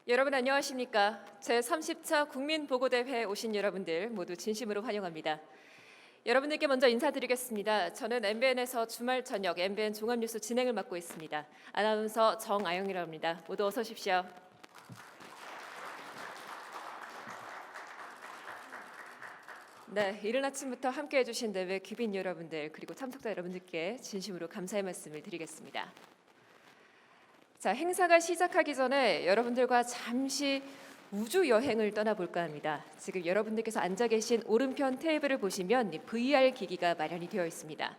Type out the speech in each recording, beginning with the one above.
여러분 안녕하십니까? 제30차 국민보고대회에 오신 여러분들 모두 진심으로 환영합니다. 여러분들께 먼저 인사드리겠습니다. 저는 MBN에서 주말 저녁 MBN 종합뉴스 진행을 맡고 있습니다. 아나운서 정아영이라고 합니다. 모두 어서 오십시오. 네, 이른 아침부터 함께해 주신 대회 귀빈 여러분들 그리고 참석자 여러분들께 진심으로 감사의 말씀을 드리겠습니다. 자, 행사가 시작하기 전에 여러분들과 잠시 우주 여행을 떠나볼까 합니다. 지금 여러분들께서 앉아 계신 오른편 테이블을 보시면 VR 기기가 마련이 되어 있습니다.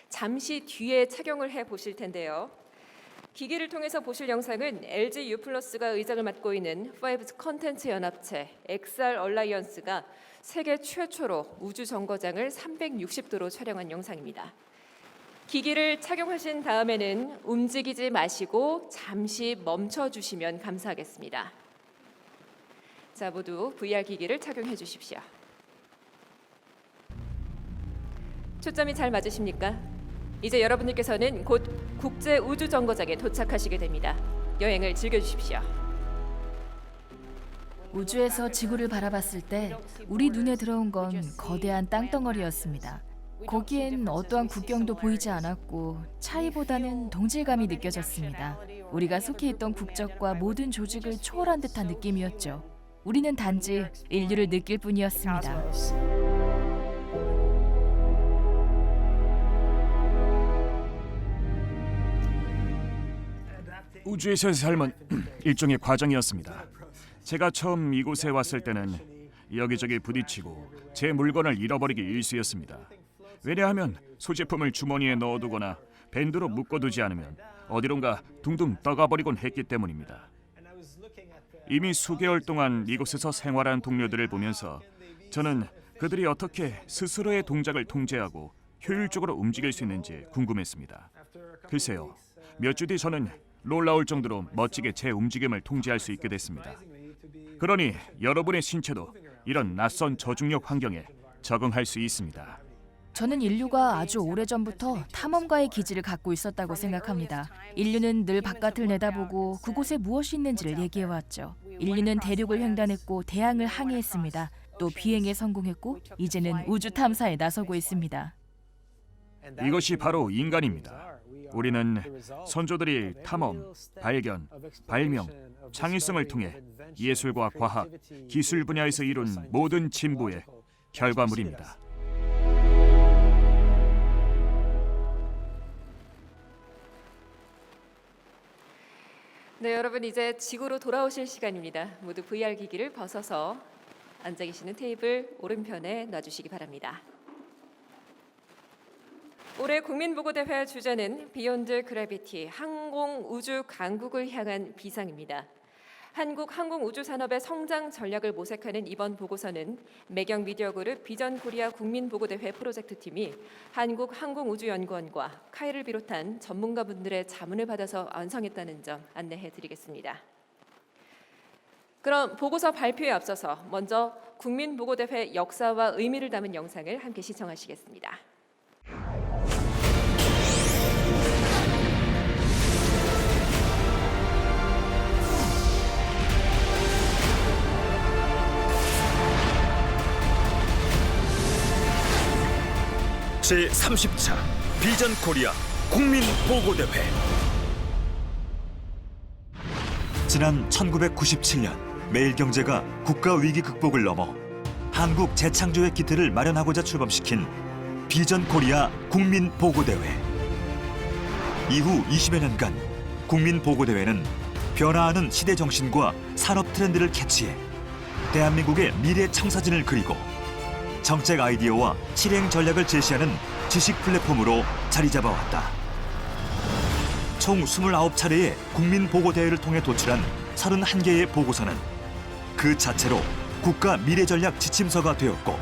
잠시 뒤에 착용을 해 보실 텐데요. 기기를 통해서 보실 영상은 LG U+가 의장을 맡고 있는 5G 컨텐츠 연합체 XR 얼라이언스가 세계 최초로 우주 정거장을 360도로 촬영한 영상입니다. 기기를 착용하신 다음에는 움직이지 마시고 잠시 멈춰 주시면 감사하겠습니다. 자, 모두 VR 기기를 착용해 주십시오. 초점이 잘 맞으십니까? 이제 여러분들께서는 곧 국제 우주 정거장에 도착하시게 됩니다. 여행을 즐겨 주십시오. 우주에서 지구를 바라봤을 때 우리 눈에 들어온 건 거대한 땅덩어리였습니다. 거기엔 어떠한 국경도 보이지 않았고 차이보다는 동질감이 느껴졌습니다. 우리가 속해 있던 국적과 모든 조직을 초월한 듯한 느낌이었죠. 우리는 단지 인류를 느낄 뿐이었습니다. 우주에서의 삶은 일종의 과정이었습니다. 제가 처음 이곳에 왔을 때는 여기저기 부딪히고 제 물건을 잃어버리기 일쑤였습니다. 왜냐하면 소지품을 주머니에 넣어두거나 밴드로 묶어두지 않으면 어디론가 둥둥 떠가버리곤 했기 때문입니다. 이미 수개월 동안 이곳에서 생활한 동료들을 보면서 저는 그들이 어떻게 스스로의 동작을 통제하고 효율적으로 움직일 수 있는지 궁금했습니다. 글쎄요, 몇 주 뒤 저는 놀라울 정도로 멋지게 제 움직임을 통제할 수 있게 됐습니다. 그러니 여러분의 신체도 이런 낯선 저중력 환경에 적응할 수 있습니다. 저는 인류가 아주 오래전부터 탐험가의 기질을 갖고 있었다고 생각합니다. 인류는 늘 바깥을 내다보고 그곳에 무엇이 있는지를 얘기해왔죠. 인류는 대륙을 횡단했고 대양을 항해했습니다. 또 비행에 성공했고 이제는 우주 탐사에 나서고 있습니다. 이것이 바로 인간입니다. 우리는 선조들이 탐험, 발견, 발명, 창의성을 통해 예술과 과학, 기술 분야에서 이룬 모든 진보의 결과물입니다. 네, 여러분 이제 지구로 돌아오실 시간입니다. 모두 VR 기기를 벗어서 앉아 계시는 테이블 오른편에 놔주시기 바랍니다. 올해 국민보고대회 주제는 비욘드 그래비티 항공 우주 강국을 향한 비상입니다. 한국 항공우주산업의 성장 전략을 모색하는 이번 보고서는 매경 미디어그룹 비전 코리아 국민보고대회 프로젝트팀이 한국항공우주연구원과 카이를 비롯한 전문가분들의 자문을 받아서 완성했다는 점 안내해드리겠습니다. 그럼 보고서 발표에 앞서서 먼저 국민보고대회 역사와 의미를 담은 영상을 함께 시청하시겠습니다. 제30차 비전 코리아 국민보고대회. 지난 1997년 매일경제가 국가 위기 극복을 넘어 한국 재창조의 기틀을 마련하고자 출범시킨 비전 코리아 국민보고대회. 이후 20여 년간 국민보고대회는 변화하는 시대 정신과 산업 트렌드를 캐치해 대한민국의 미래 청사진을 그리고 정책 아이디어와 실행 전략을 제시하는 지식 플랫폼으로 자리 잡아왔다. 총 29차례의 국민보고대회를 통해 도출한 31개의 보고서는 그 자체로 국가 미래전략 지침서가 되었고,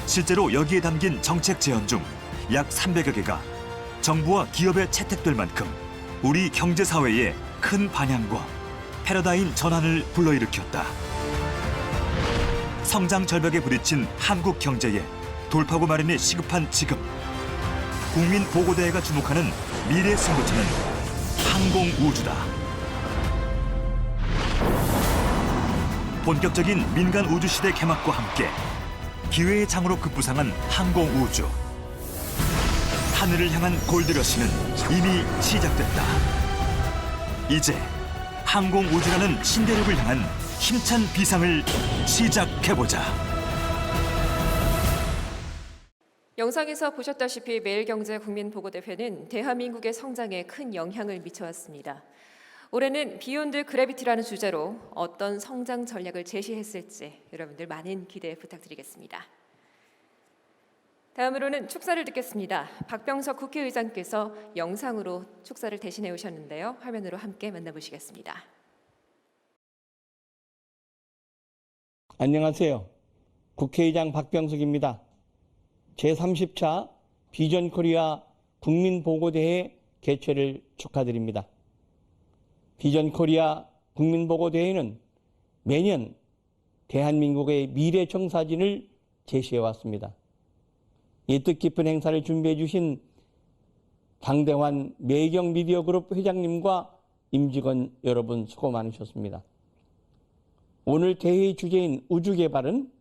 실제로 여기에 담긴 정책 제언 중 약 300여 개가 정부와 기업에 채택될 만큼 우리 경제사회에 큰 반향과 패러다임 전환을 불러일으켰다. 성장 절벽에 부딪힌 한국 경제에 돌파구 마련이 시급한 지금, 국민보고대회가 주목하는 미래 승부처는 항공우주다. 본격적인 민간 우주 시대 개막과 함께 기회의 장으로 급부상한 항공 우주. 하늘을 향한 골드러시는 이미 시작됐다. 이제 항공 우주라는 신대륙을 향한 힘찬 비상을 시작해보자. 영상에서 보셨다시피 매일경제 국민보고대회는 대한민국의 성장에 큰 영향을 미쳐왔습니다. 올해는 비욘드 그래비티라는 주제로 어떤 성장 전략을 제시했을지 여러분들 많은 기대 부탁드리겠습니다. 다음으로는 축사를 듣겠습니다. 박병석 국회의장께서 영상으로 축사를 대신해 오셨는데요. 화면으로 함께 만나보시겠습니다. 안녕하세요. 국회의장 박병석입니다. 제30차 비전 코리아 국민보고대회 개최를 축하드립니다. 비전 코리아 국민보고대회는 매년 대한민국의 미래 청사진을 제시해 왔습니다. 이 뜻깊은 행사를 준비해 주신 방대환 매경 미디어그룹 회장님과 임직원 여러분 수고 많으셨습니다. 오늘 대회의 주제인 우주개발은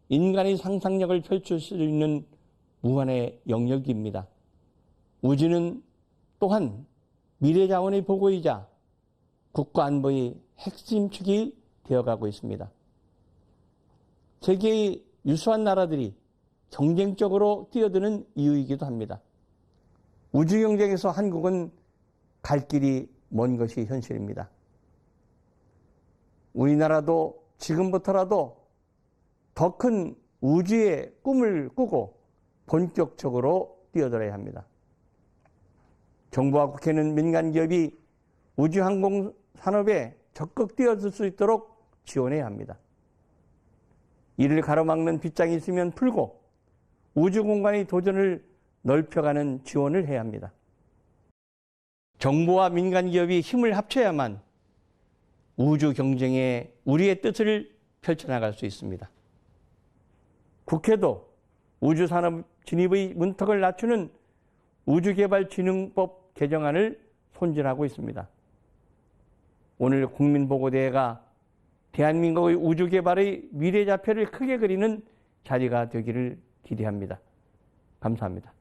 인간의 상상력을 펼칠 수 있는 무한의 영역입니다. 우주는 또한 미래자원의 보고이자 국가안보의 핵심축이 되어가고 있습니다. 세계의 유수한 나라들이 경쟁적으로 뛰어드는 이유이기도 합니다. 우주 경쟁에서 한국은 갈 길이 먼 것이 현실입니다. 우리나라도 지금부터라도 더 큰 우주의 꿈을 꾸고 본격적으로 뛰어들어야 합니다. 정부와 국회는 민간 기업이 우주항공 산업에 적극 뛰어들 수 있도록 지원해야 합니다. 이를 가로막는 빗장이 있으면 풀고 우주 공간의 도전을 넓혀가는 지원을 해야 합니다. 정부와 민간 기업이 힘을 합쳐야만 우주 경쟁에 우리의 뜻을 펼쳐나갈 수 있습니다. 국회도 우주산업 진입의 문턱을 낮추는 우주개발진흥법 개정안을 손질하고 있습니다. 오늘 국민보고대회가 대한민국의 우주개발의 미래좌표를 크게 그리는 자리가 되기를 기대합니다. 감사합니다.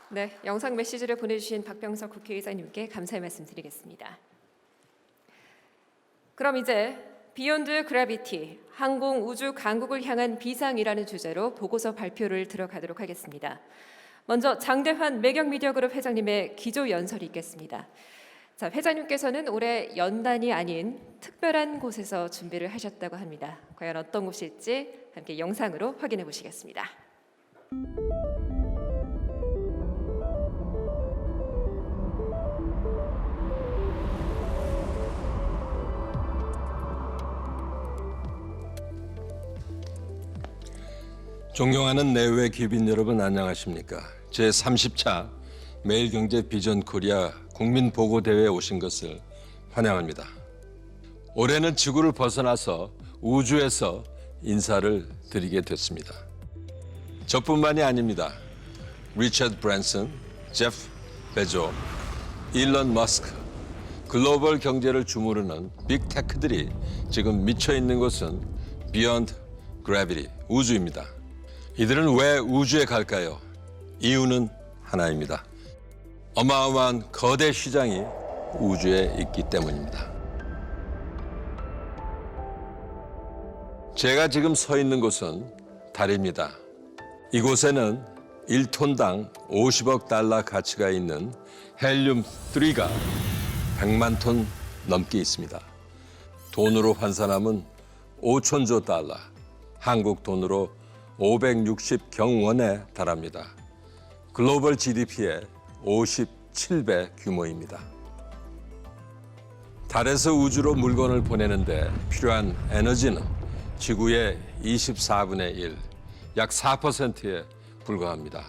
네, 영상 메시지를 보내주신 박병석 국회의장님께 감사의 말씀 드리겠습니다. 그럼 이제 비욘드 그래비티, 항공 우주 강국을 향한 비상이라는 주제로 보고서 발표를 들어가도록 하겠습니다. 먼저 장대환 매경미디어그룹 회장님의 기조 연설이 있겠습니다. 자, 회장님께서는 올해 연단이 아닌 특별한 곳에서 준비를 하셨다고 합니다. 과연 어떤 곳일지 함께 영상으로 확인해 보시겠습니다. 존경하는 내외 귀빈 여러분 안녕하십니까? 제30차 매일경제 비전 코리아 국민보고대회에 오신 것을 환영합니다. 올해는 지구를 벗어나서 우주에서 인사를 드리게 됐습니다. 저뿐만이 아닙니다. 리처드 브랜슨, 제프 베조, 일론 머스크, 글로벌 경제를 주무르는 빅테크들이 지금 미쳐 있는 곳은 비욘드 그래비티, 우주입니다. 이들은 왜 우주에 갈까요? 이유는 하나입니다. 어마어마한 거대 시장이 우주에 있기 때문입니다. 제가 지금 서 있는 곳은 달입니다. 이곳에는 1톤당 50억 달러 가치가 있는 헬륨-3가 100만 톤 넘게 있습니다. 돈으로 환산하면 5천조 달러, 한국 돈으로 560경원에 달합니다. 글로벌 GDP의 57배 규모입니다. 달에서 우주로 물건을 보내는데 필요한 에너지는 지구의 24분의 1, 약 4%에 불과합니다.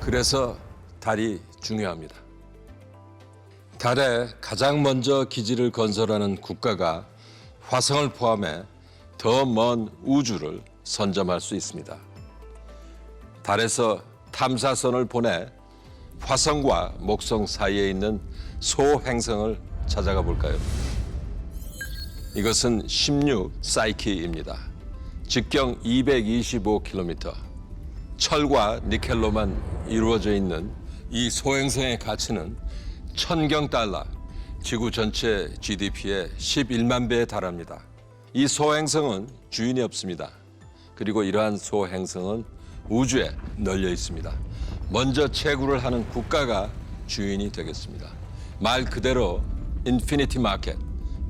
그래서 달이 중요합니다. 달에 가장 먼저 기지를 건설하는 국가가 화성을 포함해 더 먼 우주를 선점할 수 있습니다. 달에서 탐사선을 보내 화성과 목성 사이에 있는 소행성을 찾아가 볼까요? 이것은 16 사이키입니다. 직경 225km, 철과 니켈로만 이루어져 있는 이 소행성의 가치는 1,000경 달러, 지구 전체 GDP의 11만 배에 달합니다. 이 소행성은 주인이 없습니다. 그리고 이러한 소행성은 우주에 널려 있습니다. 먼저 채굴을 하는 국가가 주인이 되겠습니다. 말 그대로 인피니티 마켓,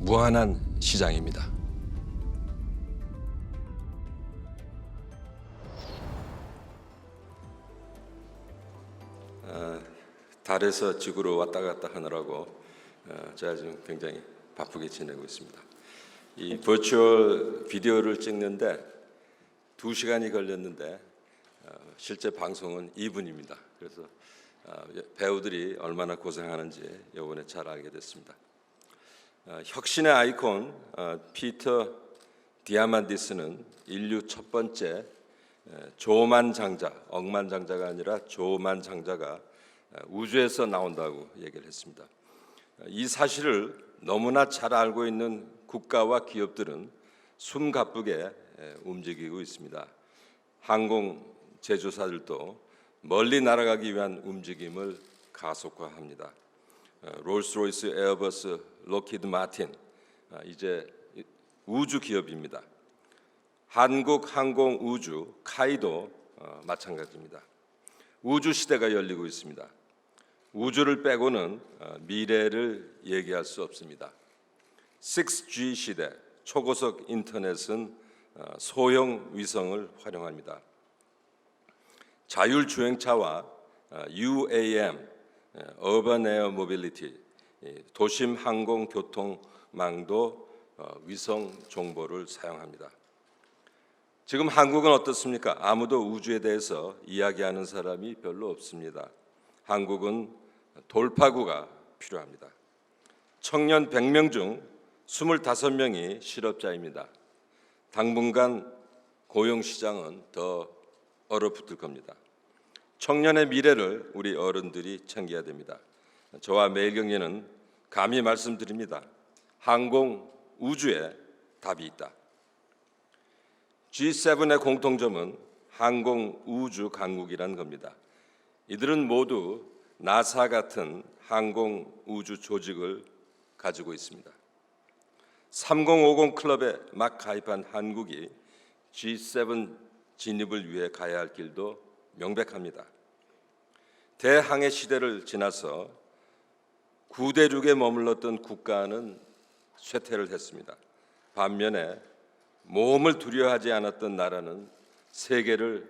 무한한 시장입니다. 달에서 지구로 왔다 갔다 하느라고 제가 지금 굉장히 바쁘게 지내고 있습니다. 이 버추얼 비디오를 찍는데 2시간이 걸렸는데 실제 방송은 2분입니다. 그래서 배우들이 얼마나 고생하는지 이번에 잘 알게 됐습니다. 혁신의 아이콘 피터 디아만디스는 인류 첫 번째 조만장자, 억만장자가 아니라 조만장자가 우주에서 나온다고 얘기를 했습니다. 이 사실을 너무나 잘 알고 있는 국가와 기업들은 숨가쁘게 움직이고 있습니다. 항공 제조사들도 멀리 날아가기 위한 움직임을 가속화합니다. 롤스로이스, 에어버스, 록히드 마틴, 이제 우주 기업입니다. 한국항공우주, 카이도 마찬가지입니다. 우주 시대가 열리고 있습니다. 우주를 빼고는 미래를 얘기할 수 없습니다. 6G 시대, 초고속 인터넷은 소형 위성을 활용합니다. 자율주행차와 UAM, Urban Air Mobility, 도심 항공 교통망도 위성 정보를 사용합니다. 지금 한국은 어떻습니까? 아무도 우주에 대해서 이야기하는 사람이 별로 없습니다. 한국은 돌파구가 필요합니다. 청년 100명 중 25명이 실업자입니다. 당분간 고용시장은 더 얼어붙을 겁니다. 청년의 미래를 우리 어른들이 챙겨야 됩니다. 저와 매일 경제는 감히 말씀드립니다. 항공 우주에 답이 있다. G7의 공통점은 항공 우주 강국이라는 겁니다. 이들은 모두 나사 같은 항공 우주 조직을 가지고 있습니다. 3050 클럽에 막 가입한 한국이 G7 진입을 위해 가야 할 길도 명백합니다. 대항해 시대를 지나서 구대륙에 머물렀던 국가는 쇠퇴를 했습니다. 반면에 모험을 두려워하지 않았던 나라는 세계를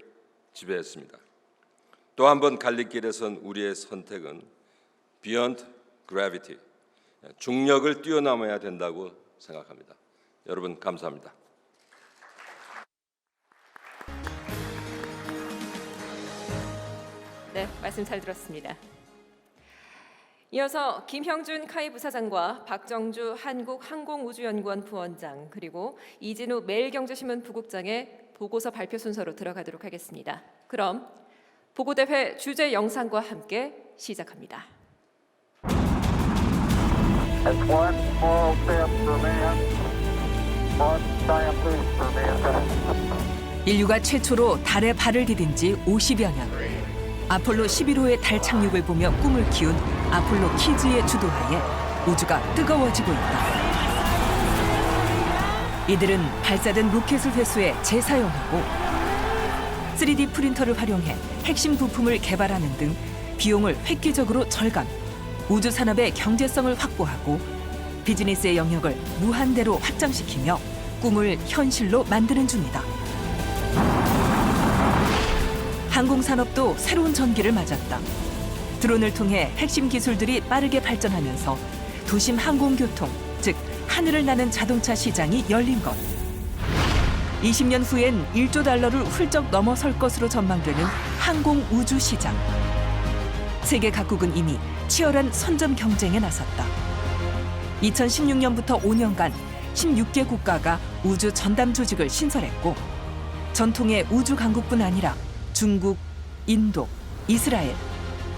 지배했습니다. 또 한 번 갈림길에 선 우리의 선택은 Beyond Gravity, 중력을 뛰어넘어야 된다고 생각합니다. 여러분 감사합니다. 네, 말씀 잘 들었습니다. 이어서 김형준 카이 부사장과 박정주 한국항공우주연구원 부원장 그리고 이진우 매일경제신문 부국장의 보고서 발표 순서로 들어가도록 하겠습니다. 그럼 보고대회 주제 영상과 함께 시작합니다. That's one small step for man, one giant leap for mankind. 인류가 최초로 달에 발을 디딘 지 50여 년. 아폴로 11호의 달 착륙을 보며 꿈을 키운 아폴로 키즈의 주도하에 우주가 뜨거워지고 있다. 이들은 발사된 로켓을 회수해 재사용하고 3D 프린터를 활용해 핵심 부품을 개발하는 등 비용을 획기적으로 절감, 우주 산업의 경제성을 확보하고 비즈니스의 영역을 무한대로 확장시키며 꿈을 현실로 만드는 중이다. 항공산업도 새로운 전기를 맞았다. 드론을 통해 핵심 기술들이 빠르게 발전하면서 도심 항공교통, 즉 하늘을 나는 자동차 시장이 열린 것. 20년 후엔 1조 달러를 훌쩍 넘어설 것으로 전망되는 항공 우주 시장. 세계 각국은 이미 치열한 선점 경쟁에 나섰다. 2016년부터 5년간 16개 국가가 우주 전담 조직을 신설했고 전통의 우주 강국뿐 아니라 중국, 인도, 이스라엘,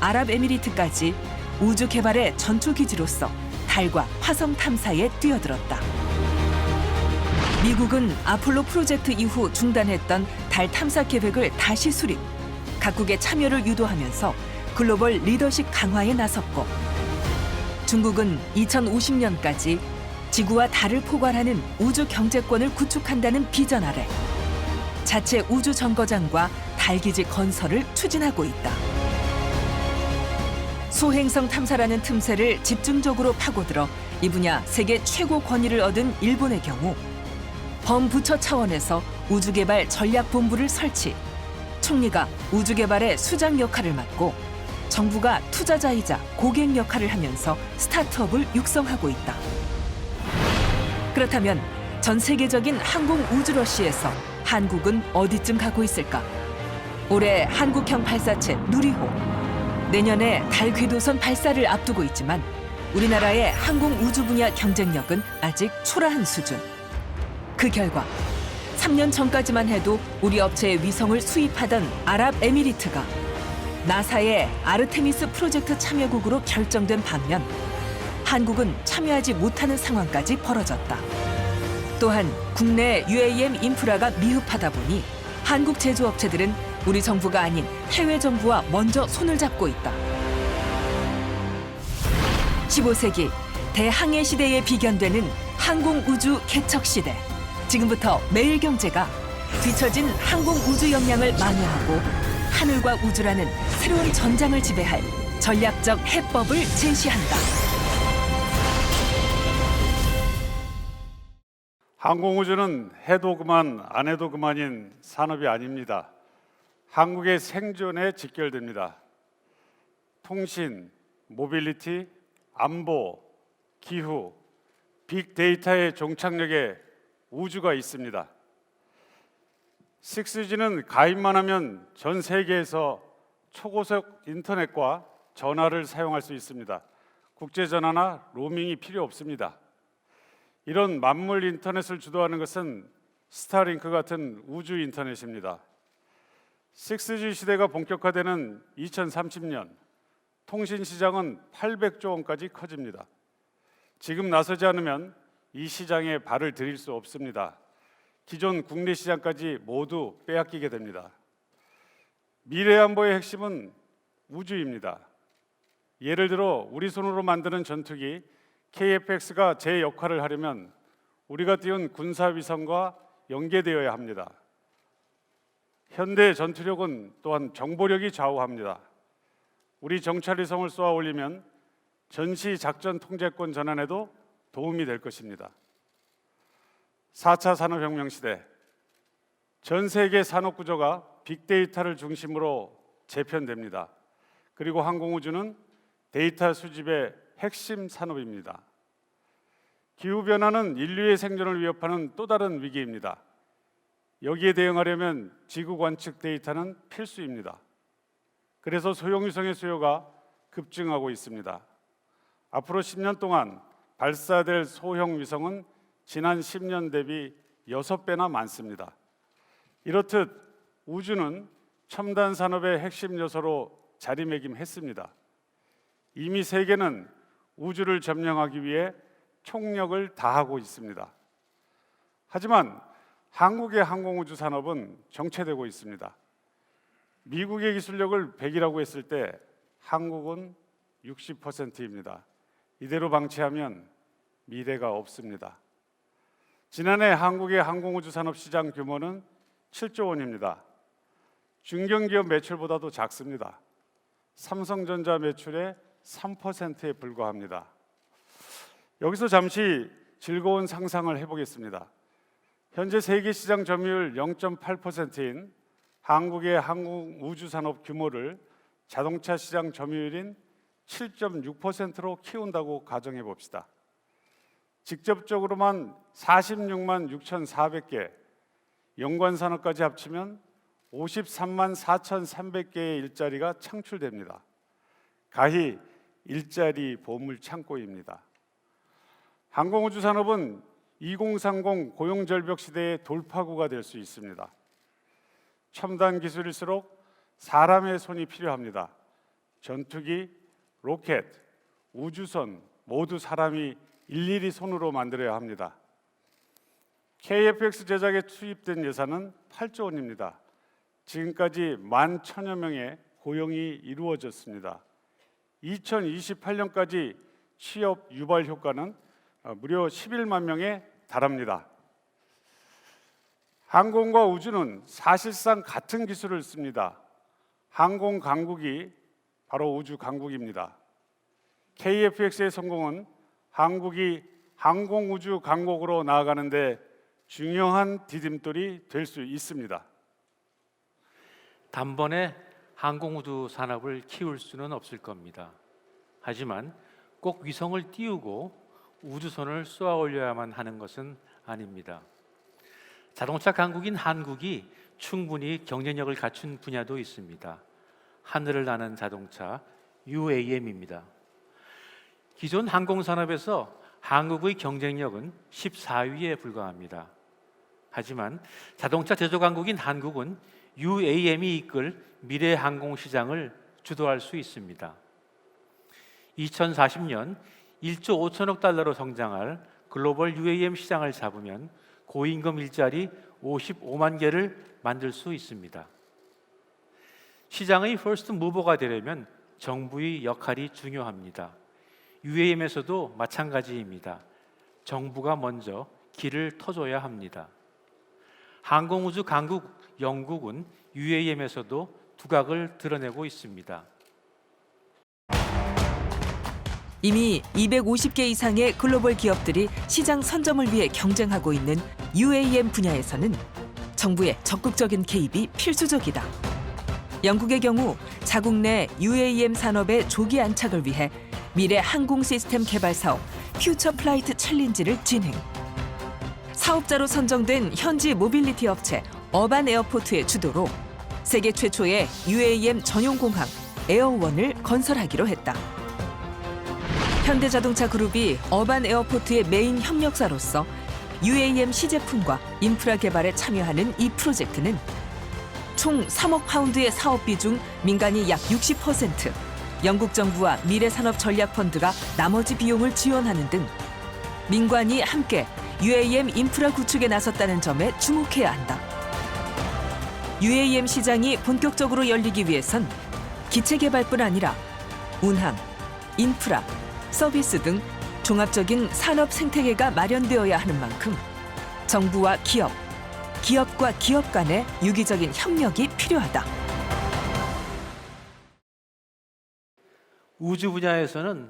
아랍에미리트까지 우주 개발의 전투 기지로서 달과 화성 탐사에 뛰어들었다. 미국은 아폴로 프로젝트 이후 중단했던 달 탐사 계획을 다시 수립, 각국의 참여를 유도하면서 글로벌 리더십 강화에 나섰고, 중국은 2050년까지 지구와 달을 포괄하는 우주 경제권을 구축한다는 비전 아래 자체 우주 정거장과 달기지 건설을 추진하고 있다. 소행성 탐사라는 틈새를 집중적으로 파고들어 이 분야 세계 최고 권위를 얻은 일본의 경우 범부처 차원에서 우주개발 전략본부를 설치, 총리가 우주개발의 수장 역할을 맡고 정부가 투자자이자 고객 역할을 하면서 스타트업을 육성하고 있다. 그렇다면 전 세계적인 항공 우주러시에서 한국은 어디쯤 가고 있을까? 올해 한국형 발사체 누리호, 내년에 달 궤도선 발사를 앞두고 있지만 우리나라의 항공 우주 분야 경쟁력은 아직 초라한 수준. 그 결과 3년 전까지만 해도 우리 업체의 위성을 수입하던 아랍에미리트가 나사의 아르테미스 프로젝트 참여국으로 결정된 반면 한국은 참여하지 못하는 상황까지 벌어졌다. 또한 국내 UAM 인프라가 미흡하다 보니 한국 제조업체들은 우리 정부가 아닌 해외 정부와 먼저 손을 잡고 있다. 15세기 대항해 시대에 비견되는 항공우주 개척 시대. 지금부터 매일경제가 뒤처진 항공우주 역량을 만회하고 하늘과 우주라는 새로운 전장을 지배할 전략적 해법을 제시한다. 항공우주는 해도 그만 안 해도 그만인 산업이 아닙니다. 한국의 생존에 직결됩니다. 통신, 모빌리티, 안보, 기후, 빅데이터의 종착역에 우주가 있습니다. 6G는 가입만 하면 전 세계에서 초고속 인터넷과 전화를 사용할 수 있습니다. 국제전화나 로밍이 필요 없습니다. 이런 만물 인터넷을 주도하는 것은 스타링크 같은 우주 인터넷입니다. 6G 시대가 본격화되는 2030년, 통신 시장은 800조 원까지 커집니다. 지금 나서지 않으면 이 시장에 발을 들일 수 없습니다. 기존 국내 시장까지 모두 빼앗기게 됩니다. 미래 안보의 핵심은 우주입니다. 예를 들어 우리 손으로 만드는 전투기 KF-X가 제 역할을 하려면 우리가 띄운 군사위성과 연계되어야 합니다. 현대 전투력은 또한 정보력이 좌우합니다. 우리 정찰위성을 쏘아 올리면 전시 작전 통제권 전환에도 도움이 될 것입니다. 4차 산업혁명 시대, 전 세계 산업 구조가 빅데이터를 중심으로 재편됩니다. 그리고 항공우주는 데이터 수집의 핵심 산업입니다. 기후변화는 인류의 생존을 위협하는 또 다른 위기입니다. 여기에 대응하려면 지구 관측 데이터는 필수입니다. 그래서 소형위성의 수요가 급증하고 있습니다. 앞으로 10년 동안 발사될 소형 위성은 지난 10년 대비 6배나 많습니다. 이렇듯 우주는 첨단 산업의 핵심 요소로 자리매김했습니다. 이미 세계는 우주를 점령하기 위해 총력을 다하고 있습니다. 하지만 한국의 항공우주 산업은 정체되고 있습니다. 미국의 기술력을 100이라고 했을 때 한국은 60%입니다. 이대로 방치하면 미래가 없습니다. 지난해 한국의 항공우주 산업 시장 규모는 7조 원입니다. 중견기업 매출보다도 작습니다. 삼성전자 매출의 3%에 불과합니다. 여기서 잠시 즐거운 상상을 해보겠습니다. 현재 세계 시장 점유율 0.8%인 한국의 항공우주산업 규모를 자동차 시장 점유율인 7.6%로 키운다고 가정해 봅시다. 직접적으로만 46만 6,400개, 연관산업까지 합치면 53만 4,300개의 일자리가 창출됩니다. 가히 일자리 보물 창고입니다. 항공우주 산업은 2030 고용절벽 시대의 돌파구가 될 수 있습니다. 첨단 기술일수록 사람의 손이 필요합니다. 전투기, 로켓, 우주선 모두 사람이 일일이 손으로 만들어야 합니다. KF-X 제작에 투입된 예산은 8조 원입니다. 지금까지 11,000여 명의 고용이 이루어졌습니다. 2028년까지 취업 유발 효과는 무려 11만 명에 달합니다. 항공과 우주는 사실상 같은 기술을 씁니다. 항공 강국이 바로 우주 강국입니다. KF-X의 성공은 한국이 항공 우주 강국으로 나아가는데 중요한 디딤돌이 될 수 있습니다. 단번에 항공우주 산업을 키울 수는 없을 겁니다. 하지만 꼭 위성을 띄우고 우주선을 쏘아 올려야만 하는 것은 아닙니다. 자동차 강국인 한국이 충분히 경쟁력을 갖춘 분야도 있습니다. 하늘을 나는 자동차 UAM입니다. 기존 항공산업에서 한국의 경쟁력은 14위에 불과합니다. 하지만 자동차 제조 강국인 한국은 UAM이 이끌 미래 항공 시장을 주도할 수 있습니다. 2040년 1조 5천억 달러로 성장할 글로벌 UAM 시장을 잡으면 고임금 일자리 55만 개를 만들 수 있습니다. 시장의 퍼스트 무버가 되려면 정부의 역할이 중요합니다. UAM에서도 마찬가지입니다. 정부가 먼저 길을 터줘야 합니다. 항공우주 강국 영국은 UAM에서도 두각을 드러내고 있습니다. 이미 250개 이상의 글로벌 기업들이 시장 선점을 위해 경쟁하고 있는 UAM 분야에서는 정부의 적극적인 개입이 필수적이다. 영국의 경우 자국 내 UAM 산업의 조기 안착을 위해 미래 항공 시스템 개발 사업 퓨처 플라이트 챌린지를 진행. 사업자로 선정된 현지 모빌리티 업체 어반 에어포트의 주도로 세계 최초의 UAM 전용 공항 에어원을 건설하기로 했다. 현대자동차 그룹이 어반 에어포트의 메인 협력사로서 UAM 시제품과 인프라 개발에 참여하는 이 프로젝트는 총 3억 파운드의 사업비 중 민간이 약 60%, 영국 정부와 미래산업전략펀드가 나머지 비용을 지원하는 등 민관이 함께 UAM 인프라 구축에 나섰다는 점에 주목해야 한다. UAM 시장이 본격적으로 열리기 위해선 기체 개발뿐 아니라 운항, 인프라, 서비스 등 종합적인 산업 생태계가 마련되어야 하는 만큼 정부와 기업, 기업과 기업 간의 유기적인 협력이 필요하다. 우주 분야에서는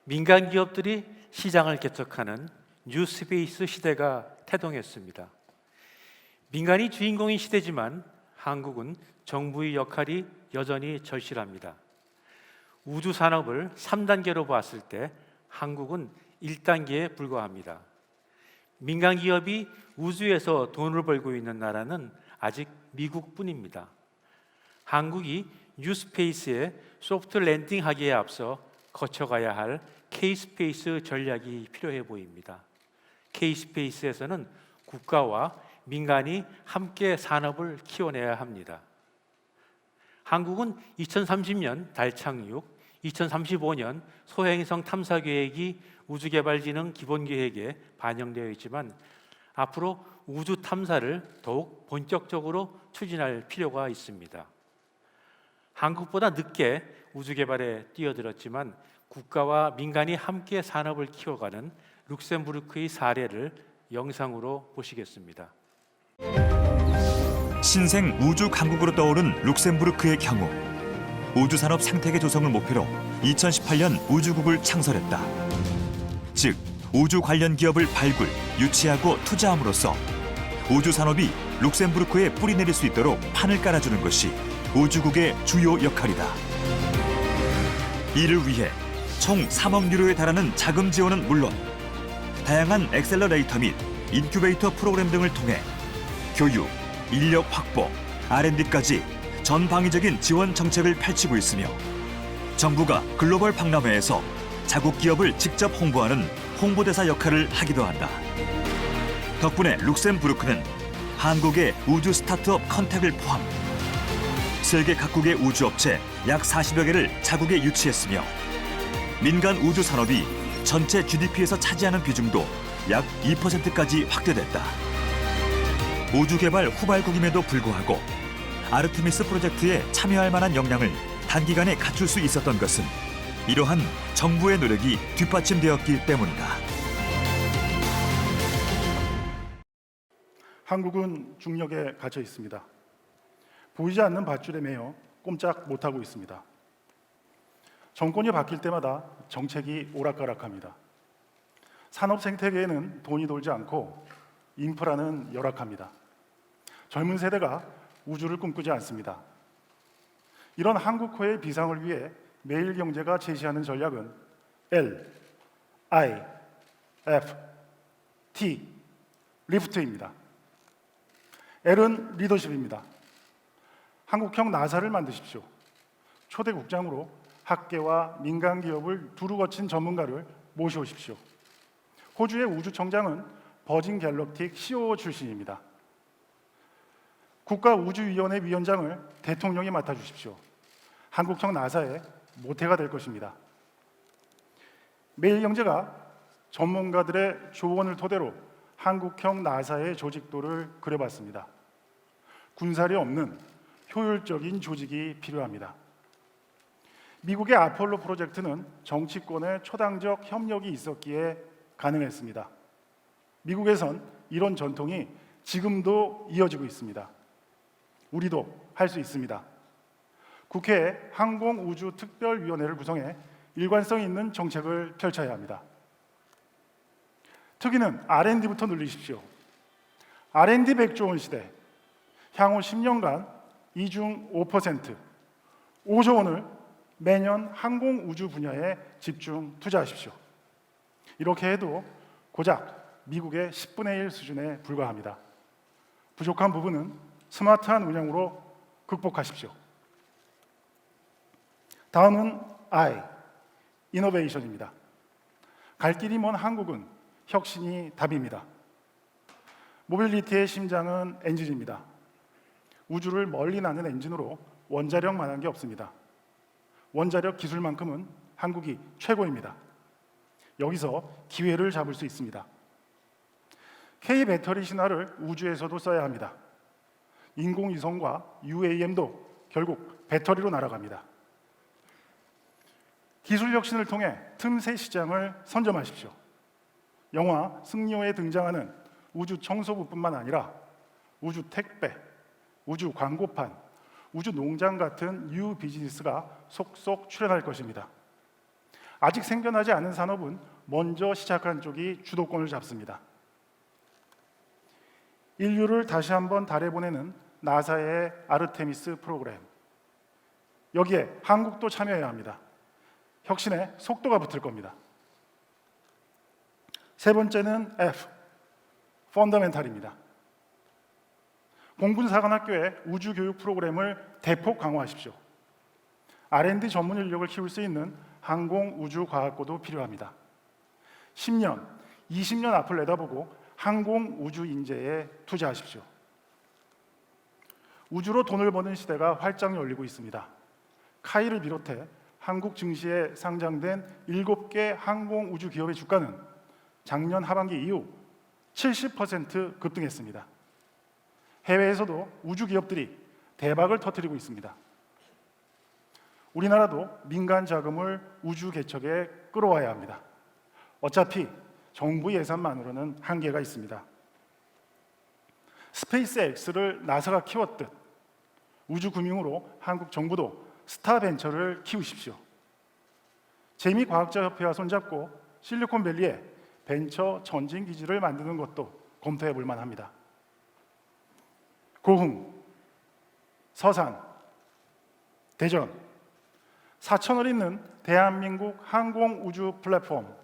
민간 기업들이 시장을 개척하는 뉴스페이스 시대가 태동했습니다. 민간이 주인공인 시대지만 한국은 정부의 역할이 여전히 절실합니다. 우주 산업을 3단계로 봤을 때 한국은 1단계에 불과합니다. 민간 기업이 우주에서 돈을 벌고 있는 나라는 아직 미국뿐입니다. 한국이 뉴스페이스에 소프트 랜딩하기에 앞서 거쳐가야 할 K스페이스 전략이 필요해 보입니다. K스페이스에서는 국가와 민간이 함께 산업을 키워내야 합니다. 한국은 2030년 달 착륙, 2035년 소행성 탐사 계획이 우주개발진흥 기본계획에 반영되어 있지만 앞으로 우주 탐사를 더욱 본격적으로 추진할 필요가 있습니다. 한국보다 늦게 우주개발에 뛰어들었지만 국가와 민간이 함께 산업을 키워가는 룩셈부르크의 사례를 영상으로 보시겠습니다. 신생 우주 강국으로 떠오른 룩셈부르크의 경우 우주산업 생태계 조성을 목표로 2018년 우주국을 창설했다. 즉, 우주 관련 기업을 발굴, 유치하고 투자함으로써 우주산업이 룩셈부르크에 뿌리내릴 수 있도록 판을 깔아주는 것이 우주국의 주요 역할이다. 이를 위해 총 3억 유로에 달하는 자금 지원은 물론 다양한 엑셀러레이터 및 인큐베이터 프로그램 등을 통해 교육, 인력 확보, R&D까지 전방위적인 지원 정책을 펼치고 있으며 정부가 글로벌 박람회에서 자국 기업을 직접 홍보하는 홍보대사 역할을 하기도 한다. 덕분에 룩셈부르크는 한국의 우주 스타트업 컨택을 포함 세계 각국의 우주업체 약 40여 개를 자국에 유치했으며 민간 우주 산업이 전체 GDP에서 차지하는 비중도 약 2%까지 확대됐다. 우주 개발 후발국임에도 불구하고 아르테미스 프로젝트에 참여할 만한 역량을 단기간에 갖출 수 있었던 것은 이러한 정부의 노력이 뒷받침되었기 때문이다. 한국은 중력에 갇혀 있습니다. 보이지 않는 밧줄에 매여 꼼짝 못하고 있습니다. 정권이 바뀔 때마다 정책이 오락가락합니다. 산업 생태계에는 돈이 돌지 않고 인프라는 열악합니다. 젊은 세대가 우주를 꿈꾸지 않습니다. 이런 한국호의 비상을 위해 매일경제가 제시하는 전략은 L, I, F, T, 리프트입니다. L은 리더십입니다. 한국형 나사를 만드십시오. 초대 국장으로 학계와 민간 기업을 두루 거친 전문가를 모셔오십시오. 호주의 우주청장은 버진 갤럭틱 COO 출신입니다. 국가우주위원회 위원장을 대통령이 맡아주십시오. 한국형 나사의 모태가 될 것입니다. 매일경제가 전문가들의 조언을 토대로 한국형 나사의 조직도를 그려봤습니다. 군살이 없는 효율적인 조직이 필요합니다. 미국의 아폴로 프로젝트는 정치권의 초당적 협력이 있었기에 가능했습니다. 미국에선 이런 전통이 지금도 이어지고 있습니다. 우리도 할 수 있습니다. 국회에 항공우주특별위원회를 구성해 일관성 있는 정책을 펼쳐야 합니다. 특위는 R&D부터 늘리십시오. R&D 100조 원 시대, 향후 10년간 이중 5%, 5조 원을 매년 항공우주 분야에 집중 투자하십시오. 이렇게 해도 고작 미국의 10분의 1 수준에 불과합니다. 부족한 부분은 스마트한 운영으로 극복하십시오. 다음은 I, 이노베이션입니다. 갈 길이 먼 한국은 혁신이 답입니다. 모빌리티의 심장은 엔진입니다. 우주를 멀리 나는 엔진으로 원자력만한 게 없습니다. 원자력 기술만큼은 한국이 최고입니다. 여기서 기회를 잡을 수 있습니다. K 배터리 신화를 우주에서도 써야 합니다. 인공위성과 UAM도 결국 배터리로 날아갑니다. 기술 혁신을 통해 틈새 시장을 선점하십시오. 영화 승리호에 등장하는 우주 청소부뿐만 아니라 우주 택배, 우주 광고판, 우주 농장 같은 뉴 비즈니스가 속속 출현할 것입니다. 아직 생겨나지 않은 산업은 먼저 시작한 쪽이 주도권을 잡습니다. 인류를 다시 한번 달에 보내는 나사의 아르테미스 프로그램. 여기에 한국도 참여해야 합니다. 혁신에 속도가 붙을 겁니다. 세 번째는 F, 펀더멘탈입니다. 공군사관학교의 우주교육 프로그램을 대폭 강화하십시오. R&D 전문 인력을 키울 수 있는 항공우주과학고도 필요합니다. 10년, 20년 앞을 내다보고 항공우주 인재에 투자하십시오. 우주로 돈을 버는 시대가 활짝 열리고 있습니다. 카이를 비롯해 한국 증시에 상장된 7개 항공우주 기업의 주가는 작년 하반기 이후 70% 급등했습니다. 해외에서도 우주 기업들이 대박을 터뜨리고 있습니다. 우리나라도 민간 자금을 우주 개척에 끌어와야 합니다. 어차피 정부 예산만으로는 한계가 있습니다. 스페이스X를 나사가 키웠듯 우주금융으로 한국 정부도 스타벤처를 키우십시오. 재미과학자협회와 손잡고 실리콘밸리에 벤처 전진기지를 만드는 것도 검토해 볼 만합니다. 고흥, 서산, 대전, 사천을 잇는 대한민국 항공우주 플랫폼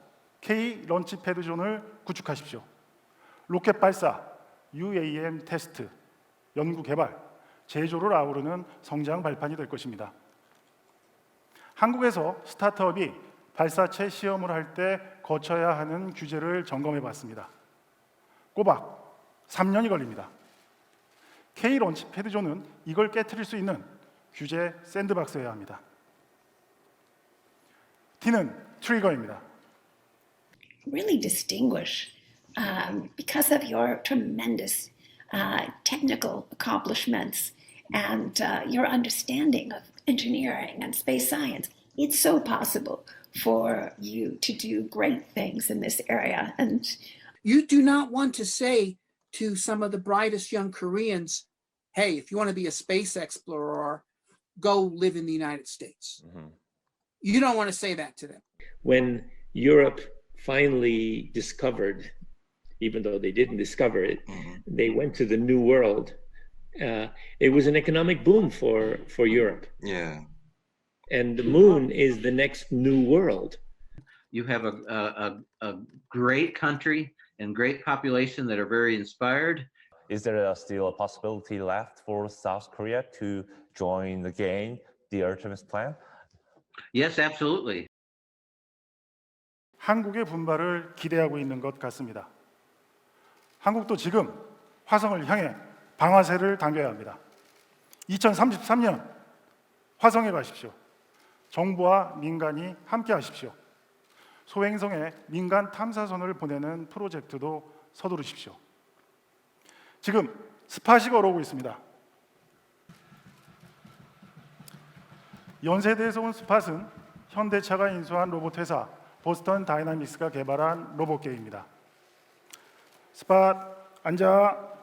K 런치패드존을 구축하십시오. 로켓 발사, UAM 테스트, 연구 개발, 제조를 아우르는 성장 발판이 될 것입니다. 한국에서 스타트업이 발사체 시험을 할 때 거쳐야 하는 규제를 점검해 봤습니다. 꼬박 3년이 걸립니다. K 런치패드존은 이걸 깨트릴 수 있는 규제 샌드박스여야 합니다. T는 트리거입니다. really distinguish because of your tremendous technical accomplishments and your understanding of engineering and space science. It's so possible for you to do great things in this area. And you do not want to say to some of the brightest young Koreans, hey, if you want to be a space explorer, go live in the United States. You don't want to say that to them. When Europe finally discovered, even though they didn't discover it, they went to the New World. It was an economic boom for Europe. Yeah. And the moon is the next new world. You have a great country and great population that are very inspired. Is there still a possibility left for South Korea to join again the Artemis plan? Yes, absolutely. 한국의 분발을 기대하고 있는 것 같습니다. 한국도 지금 화성을 향해 방아쇠를 당겨야 합니다. 2033년 화성에 가십시오. 정부와 민간이 함께 하십시오. 소행성에 민간 탐사선을 보내는 프로젝트도 서두르십시오. 지금 스팟이 걸어오고 있습니다. 연세대에서 온 스팟은 현대차가 인수한 로봇 회사 보스턴 다이나믹스가 개발한 로봇계입니다. 스팟 앉아.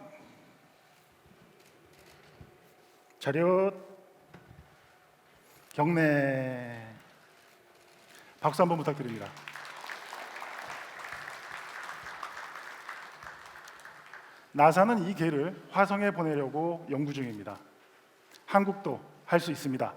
차렷. 경례. 박수 한번 부탁드립니다. 나사는 이 개를 화성에 보내려고 연구 중입니다. 한국도 할 수 있습니다.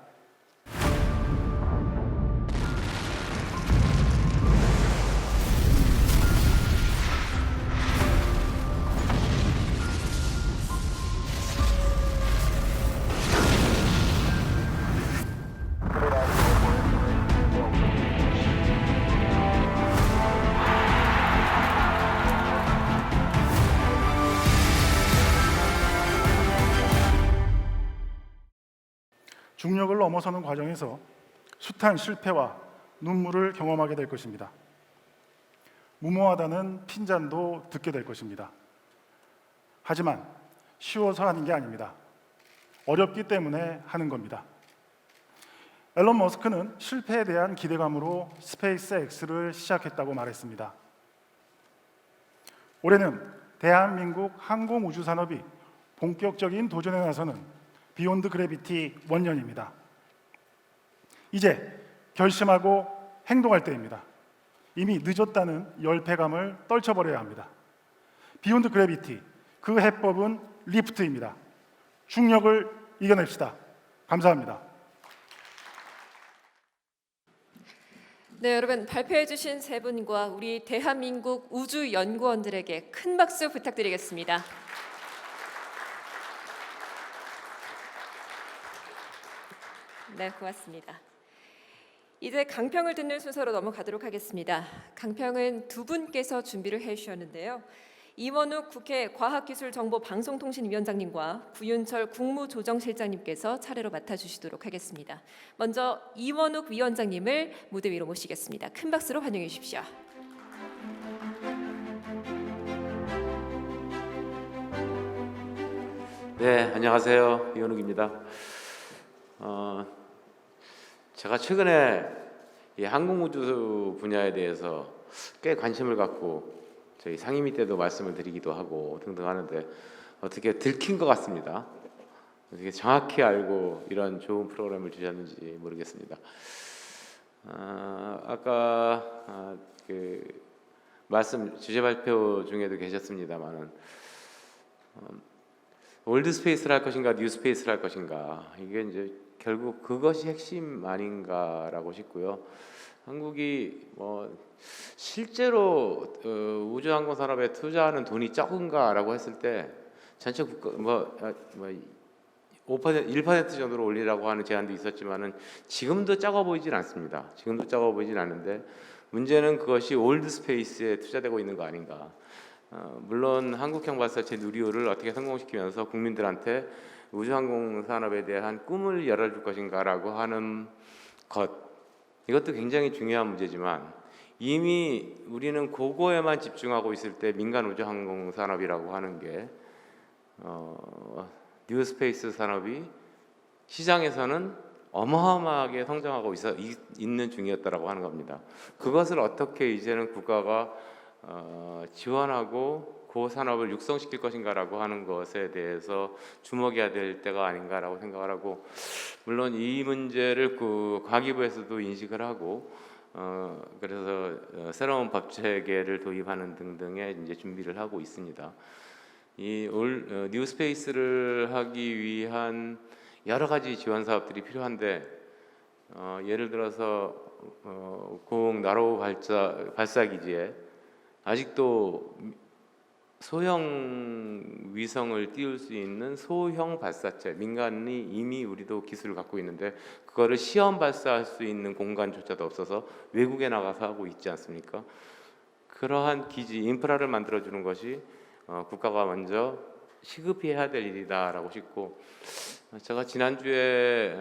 중력을 넘어서는 과정에서 숱한 실패와 눈물을 경험하게 될 것입니다. 무모하다는 핀잔도 듣게 될 것입니다. 하지만 쉬워서 하는 게 아닙니다. 어렵기 때문에 하는 겁니다. 앨런 머스크는 실패에 대한 기대감으로 스페이스X를 시작했다고 말했습니다. 올해는 대한민국 항공우주산업이 본격적인 도전에 나서는 비욘드 그래비티 1년입니다. 이제 결심하고 행동할 때입니다. 이미 늦었다는 열패감을 떨쳐버려야 합니다. 비욘드 그래비티, 그 해법은 리프트입니다. 중력을 이겨냅시다. 감사합니다. 네, 여러분 발표해 주신 세 분과 우리 대한민국 우주연구원들에게 큰 박수 부탁드리겠습니다. 네, 고맙습니다. 이제 강평을 듣는 순서로 넘어가도록 하겠습니다. 강평은 두 분께서 준비를 해주셨는데요. 이원욱 국회 과학기술정보방송통신위원장님과 구윤철 국무조정실장님께서 차례로 맡아주시도록 하겠습니다. 먼저 이원욱 위원장님을 무대 위로 모시겠습니다. 큰 박수로 환영해 주십시오. 네, 안녕하세요. 이원욱입니다. 제가 최근에 이 항공우주 분야에 대해서 꽤 관심을 갖고 저희 상임위 때도 말씀을 드리기도 하고 등등 하는데 어떻게 들킨 것 같습니다. 어떻게 정확히 알고 이런 좋은 프로그램을 주셨는지 모르겠습니다. 아까 그 말씀 주제 발표 중에도 계셨습니다만은 올드 스페이스를 할 것인가 뉴 스페이스를 할 것인가 이게 이제 결국 그것이 핵심 아닌가라고 싶고요. 한국이 실제로 우주항공 산업에 투자하는 돈이 적은가라고 했을 때 전체 국가 1% 정도로 올리라고 하는 제안도 있었지만은 지금도 적어 보이진 않습니다. 지금도 적어 보이진 않는데 문제는 그것이 올드 스페이스에 투자되고 있는 거 아닌가. 물론 한국형 발사체 누리호를 어떻게 성공시키면서 국민들한테 우주항공 산업에 대한 꿈을 열어줄 것인가라고 하는 것, 이것도 굉장히 중요한 문제지만 이미 우리는 그거에만 집중하고 있을 때 민간 우주항공 산업이라고 하는 게 뉴스페이스 산업이 시장에서는 어마어마하게 성장하고 있는 중이었다라고 하는 겁니다. 그것을 어떻게 이제는 국가가 지원하고 그 산업을 육성시킬 것인가라고 하는 것에 대해서 주목해야 될 때가 아닌가라고 생각을 하고, 물론 이 문제를 그 과기부에서도 인식을 하고 그래서 새로운 법 체계를 도입하는 등등의 이제 준비를 하고 있습니다. 이 뉴스페이스를 하기 위한 여러 가지 지원 사업들이 필요한데 예를 들어서 고흥 나로우 발사 기지에 아직도 소형 위성을 띄울 수 있는 소형 발사체, 민간이 이미 우리도 기술을 갖고 있는데 그거를 시험 발사할 수 있는 공간조차도 없어서 외국에 나가서 하고 있지 않습니까? 그러한 기지 인프라를 만들어주는 것이 국가가 먼저 시급히 해야 될 일이다라고 싶고, 제가 지난주에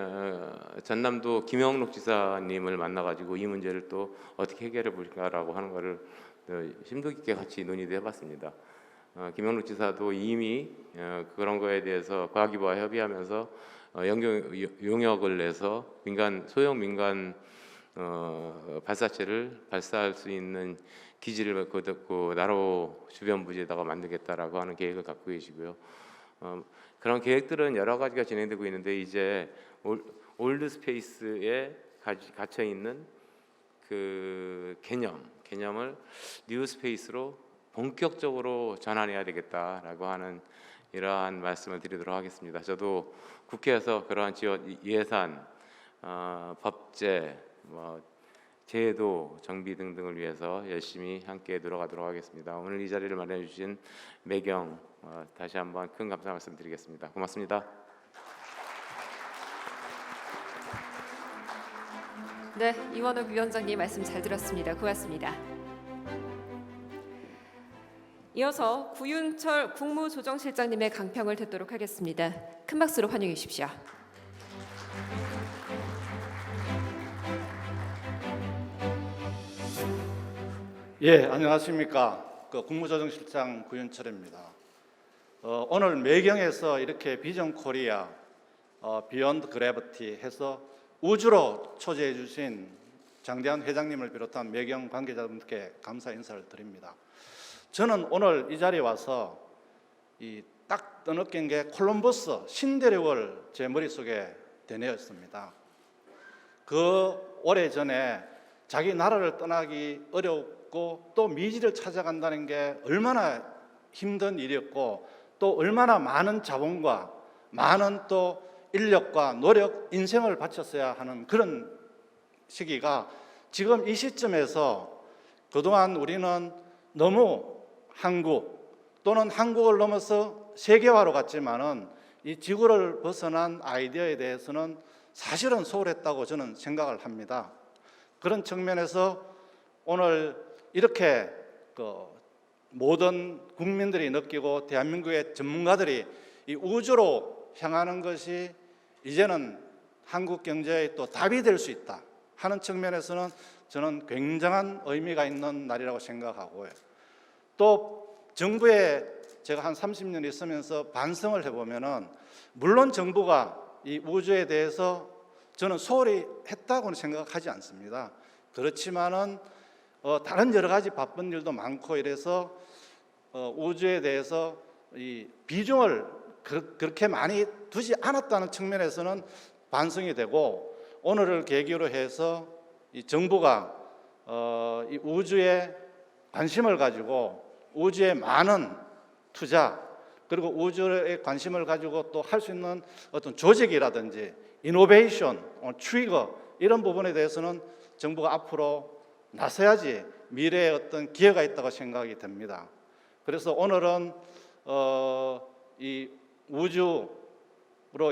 전남도 김영록 지사님을 만나가지고 이 문제를 또 어떻게 해결해 볼까라고 하는 것을 심도 깊게 같이 논의도 해봤습니다. 김영록 지사도 이미 그런 거에 대해서 과기부와 협의하면서 용역을 내서 소형 민간 발사체를 발사할 수 있는 기지를 그 나로 주변 부지에다가 만들겠다라고 하는 계획을 갖고 계시고요. 그런 계획들은 여러 가지가 진행되고 있는데 이제 올드 스페이스에 갇혀 있는 그 개념을 뉴 스페이스로 본격적으로 전환해야 되겠다라고 하는 이러한 말씀을 드리도록 하겠습니다. 저도 국회에서 그러한 지원 예산, 법제, 제도 정비 등등을 위해서 열심히 함께 노력하도록 하겠습니다. 오늘 이 자리를 마련해 주신 매경 다시 한번 큰 감사 말씀드리겠습니다. 고맙습니다. 네, 이원욱 위원장님 말씀 잘 들었습니다. 고맙습니다. 이어서 구윤철 국무조정실장님의 강평을 듣도록 하겠습니다. 큰 박수로 환영해 주십시오. 예, 안녕하십니까. 국무조정실장 구윤철입니다. 오늘 매경에서 이렇게 비전 코리아 비욘드 그래비티 해서 우주로 초대해 주신 장대한 회장님을 비롯한 매경 관계자분들께 감사 인사를 드립니다. 저는 오늘 이 자리에 와서 딱 떠느낀 게 콜럼버스 신대륙을 제 머릿속에 되뇌었습니다. 그 오래전에 자기 나라를 떠나기 어렵고 또 미지를 찾아간다는 게 얼마나 힘든 일이었고 또 얼마나 많은 자본과 많은 또 인력과 노력, 인생을 바쳤어야 하는 그런 시기가 지금 이 시점에서 그동안 우리는 너무 한국 또는 한국을 넘어서 세계화로 갔지만은 이 지구를 벗어난 아이디어에 대해서는 사실은 소홀했다고 저는 생각을 합니다. 그런 측면에서 오늘 이렇게 모든 국민들이 느끼고 대한민국의 전문가들이 이 우주로 향하는 것이 이제는 한국 경제의 또 답이 될 수 있다 하는 측면에서는 저는 굉장한 의미가 있는 날이라고 생각하고요. 또 정부에 제가 한 30년 있으면서 반성을 해보면은 물론 정부가 이 우주에 대해서 저는 소홀히 했다고는 생각하지 않습니다. 그렇지만은 다른 여러 가지 바쁜 일도 많고 이래서 우주에 대해서 이 비중을 그렇게 많이 두지 않았다는 측면에서는 반성이 되고, 오늘을 계기로 해서 이 정부가 이 우주에 관심을 가지고 우주에 많은 투자 그리고 우주에 관심을 가지고 또 할 수 있는 어떤 조직이라든지 이노베이션, 트리거 이런 부분에 대해서는 정부가 앞으로 나서야지 미래에 어떤 기회가 있다고 생각이 됩니다. 그래서 오늘은 이 우주로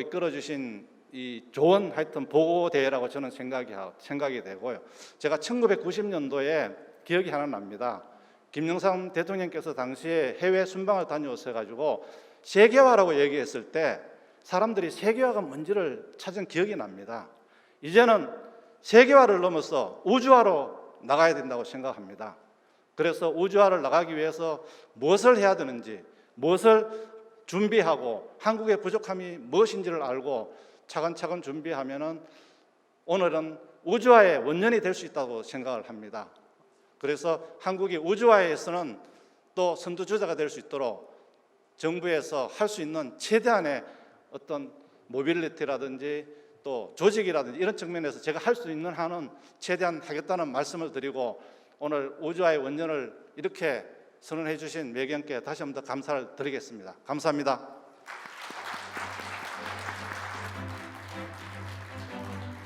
이끌어 주신 이 좋은 하여튼 보고 대회라고 저는 생각이 되고요. 제가 1990년도에 기억이 하나 납니다. 김영삼 대통령께서 당시에 해외 순방을 다녀오셔 가지고 세계화라고 얘기했을 때 사람들이 세계화가 뭔지를 찾은 기억이 납니다. 이제는 세계화를 넘어서 우주화로 나가야 된다고 생각합니다. 그래서 우주화를 나가기 위해서 무엇을 해야 되는지, 무엇을 준비하고 한국의 부족함이 무엇인지를 알고 차근차근 준비하면은 오늘은 우주화의 원년이 될 수 있다고 생각을 합니다. 그래서 한국이 우주화에서는 또 선두주자가 될 수 있도록 정부에서 할 수 있는 최대한의 어떤 모빌리티라든지 또 조직이라든지 이런 측면에서 제가 할 수 있는 한은 최대한 하겠다는 말씀을 드리고 오늘 우주화의 원년을 이렇게 선언해 주신 매경께 다시 한번 더 감사를 드리겠습니다. 감사합니다.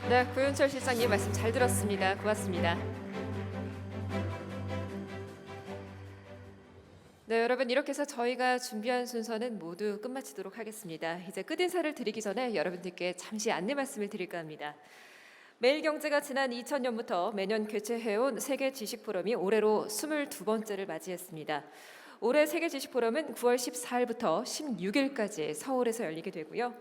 네, 고윤철 실장님 말씀 잘 들었습니다. 고맙습니다. 네, 여러분 이렇게 해서 저희가 준비한 순서는 모두 끝마치도록 하겠습니다. 이제 끝인사를 드리기 전에 여러분들께 잠시 안내 말씀을 드릴까 합니다. 매일경제가 지난 2000년부터 매년 개최해온 세계 지식 포럼이 올해로 22번째를 맞이했습니다. 올해 세계 지식 포럼은 9월 14일부터 16일까지 서울에서 열리게 되고요.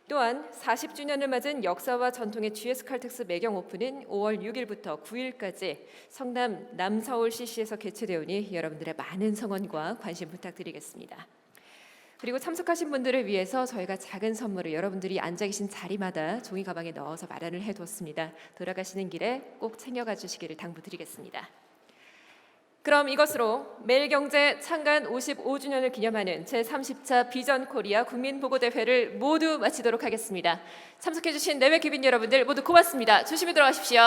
또한 40주년을 맞은 역사와 전통의 GS 칼텍스 매경 오픈은 5월 6일부터 9일까지 성남 남서울 CC에서 개최되오니 여러분들의 많은 성원과 관심 부탁드리겠습니다. 그리고 참석하신 분들을 위해서 저희가 작은 선물을 여러분들이 앉아 계신 자리마다 종이 가방에 넣어서 마련을 해뒀습니다. 돌아가시는 길에 꼭 챙겨가 주시기를 당부드리겠습니다. 그럼 이것으로 매일경제 창간 55주년을 기념하는 제30차 비전 코리아 국민보고대회를 모두 마치도록 하겠습니다. 참석해 주신 내외 귀빈 여러분들 모두 고맙습니다. 조심히 들어가십시오.